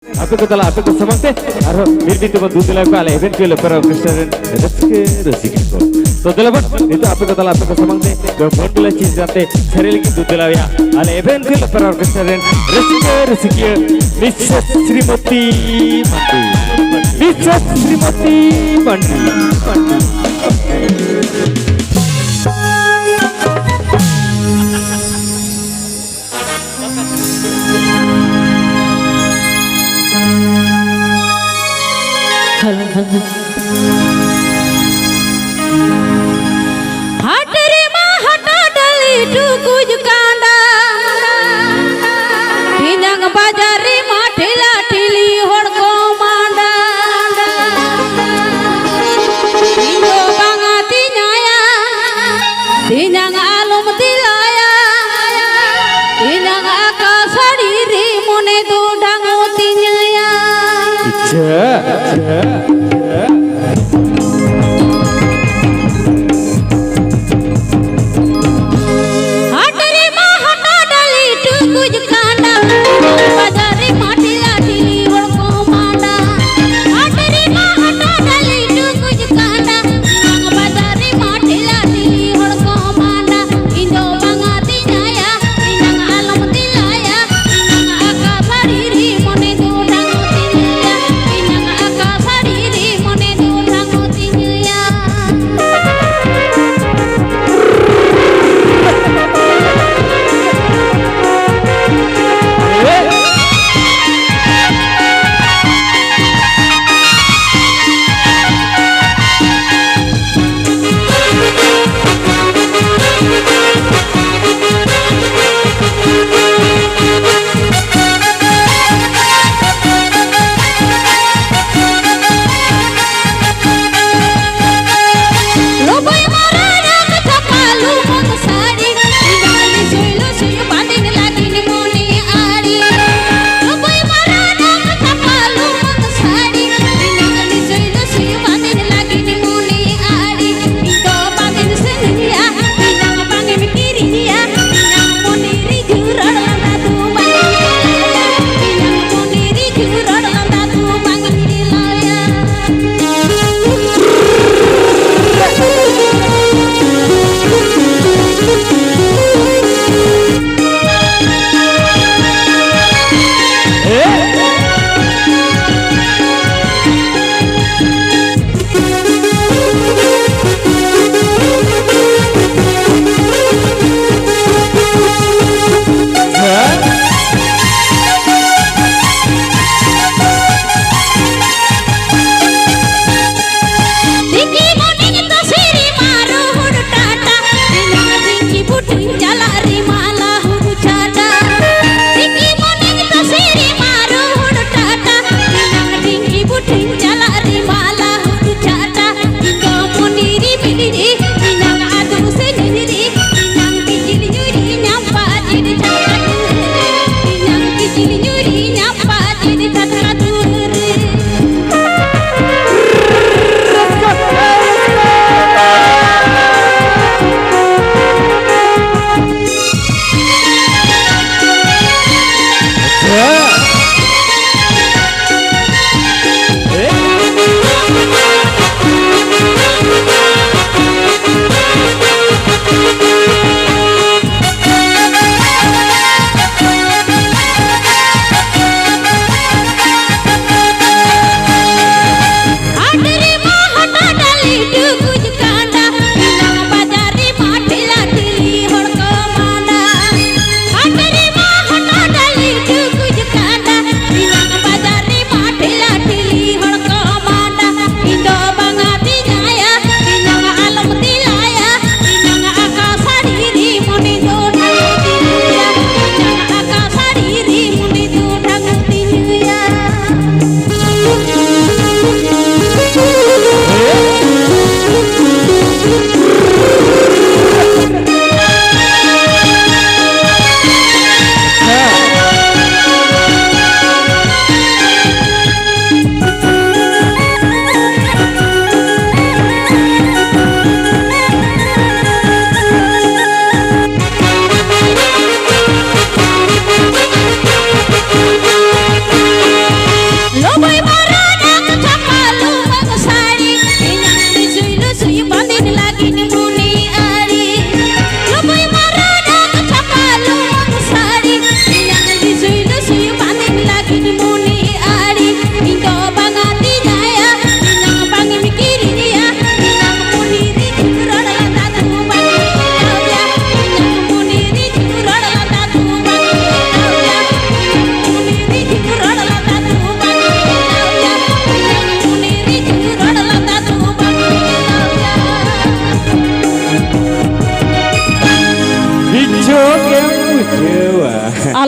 Apa ko tala apa ko samante aro mirbi to dudela ko ale event ko para restaurant resik ko to delaban itu apa ko tala apa ko samante ko bondula cheese jate saril ki dudela ya ale event ko para restaurant resik Mrs. Srimati Mandu Mrs. Srimati Mandu हटरे माँ हटा डली टुकुज कांदा तिजंग बाजारी माँ ठेला ठेली होड़को मांडा तिजो बांगा तिजाया तिजंग आलूम दिलाया तिजंग आका साड़ी री मोने दो डांगो तिजाया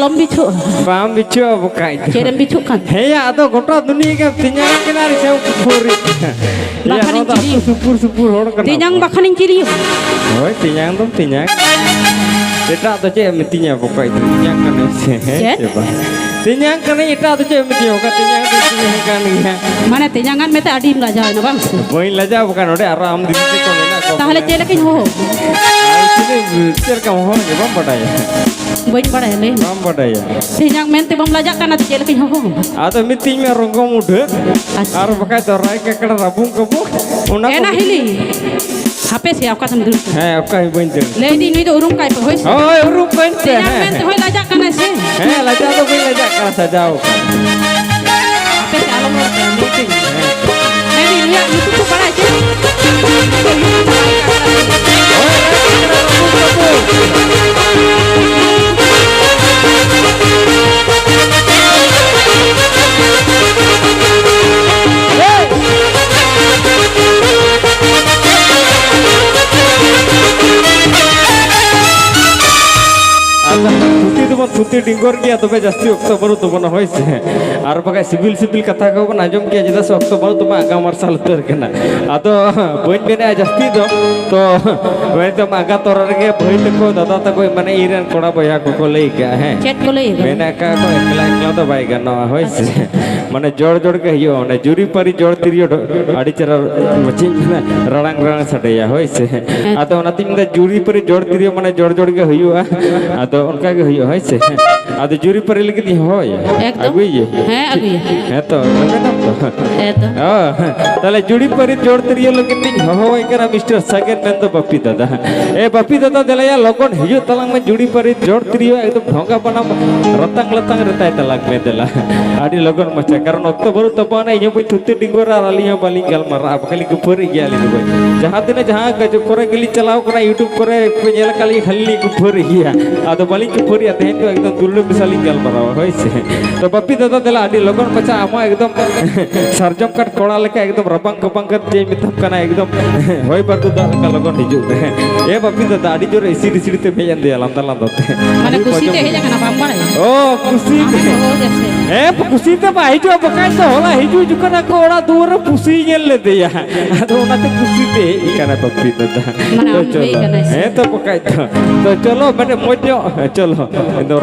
alom bicu. Bam bicu bukai. Cerem bicu kan. Heya atau kota dunia kan tinyang kenari saya kupuri. Ya Bahkan nota ciri. supur orang kenal. Tinyang bakaning ciri. Oh tinyang tuh tinyang. Kita tuh cek mitinya bukai tinyang kan sih. Cek? Coba. Tinyang kan itu tuh cek mitinya bukan tinyang tuh tinyang kan ya. Mana tinyangan mete adim la jalan bang. Boin laja bukan udah aram di sini kau nak. Tahle celekin ho. Sini cer kamu ho ya bam badaya. Boin pada hele. Bam badaya. Tinyang mente bam lajak kan ati celekin ho. Atau mitinya rongga muda. Asik. Aru pakai torai ke kada rabung kamu. Enak hili. HP siap ka sambil. Heh, apa yang boin cer? Lady ni do urung kai hoy. Oh, urung boin cer. Tinyang mente hoy lajak kan ase. Laja tuh boin laja kerasa jauh. HP si alom lo kan lady. Lady lihat YouTube pada aja. Suti dingor gया तो जस्ती वक्त बरु तो बना होइस are पका civil civil कथा को बन आजम किया जदा से वक्त बरु तो आगा मार्शल तर केना आतो बइन बेने जस्ती दो तो वे तो आगा तोर रे भई तको दादा तको माने इरन कोड़ा बया को लई गया है Chat ko lay. मेना का को एकला एकला तो बाई गनो होइस माने जोड़ जोड़ के हियो ने जुरी परी जोड़ तिरियो आडी चरा मची रड़ांग रड़ांग सडेया होइस आतो ओनाती में जुरी परी जोड़ तिरियो माने जोड़ जोड़ के हियो आतो उनका के हियो होइस आतो जुरी परी लगी दी होय एकदम। अगुई है अभी है तो एतो ताले जुड़ी परी जोड़ तिरियो लगी दी होय करा मिस्टर सगन में तो बप्पी दादा ए बप्पी दादा देलया लोगन हियो तलंग में जुड़ी परी जोड़ तिरियो एकदम ढोंगा बना रतंग लतंग रहता है तलंग में देला आडी लोगन मचा कारण वक्त बरु तपना इयो बई थुत्ती डिंगोरा आलिया बाली गल मारा बकली को परी गया ली बई जहां दिन जहां गज करे गली चलाओ करा यूट्यूब करे पे नेल काली हल्ली को परी गया आदो बाली को परी आते हैं तो एकदम दुर्लभ बिसाली गल मारा होइसे तो बप्पी दादा देला आडी लोगन मचा आमा एकदम सरजम कट कोड़ा लेके एकदम रबंग कबंग कर जे मिथम कना एकदम होय बरदु दा का लोगन हिजु ए बप्पी दादा आडी जोर इसी रिसी ते भेजन दे लंदा लंदते माने खुशी ते हे jangan apa-apa ya. ओ खुशी Oh, jase. खुशी ते हिजु बकाय तो होला हिजु जुकना को ओड़ा दूर खुशी गेल ले दिया तो ओनाते खुशी ते इकाना बप्पी दादा Mana तो ambil ikan चलो nasi. तो बकाय तो चलो मैंने मोजो चलो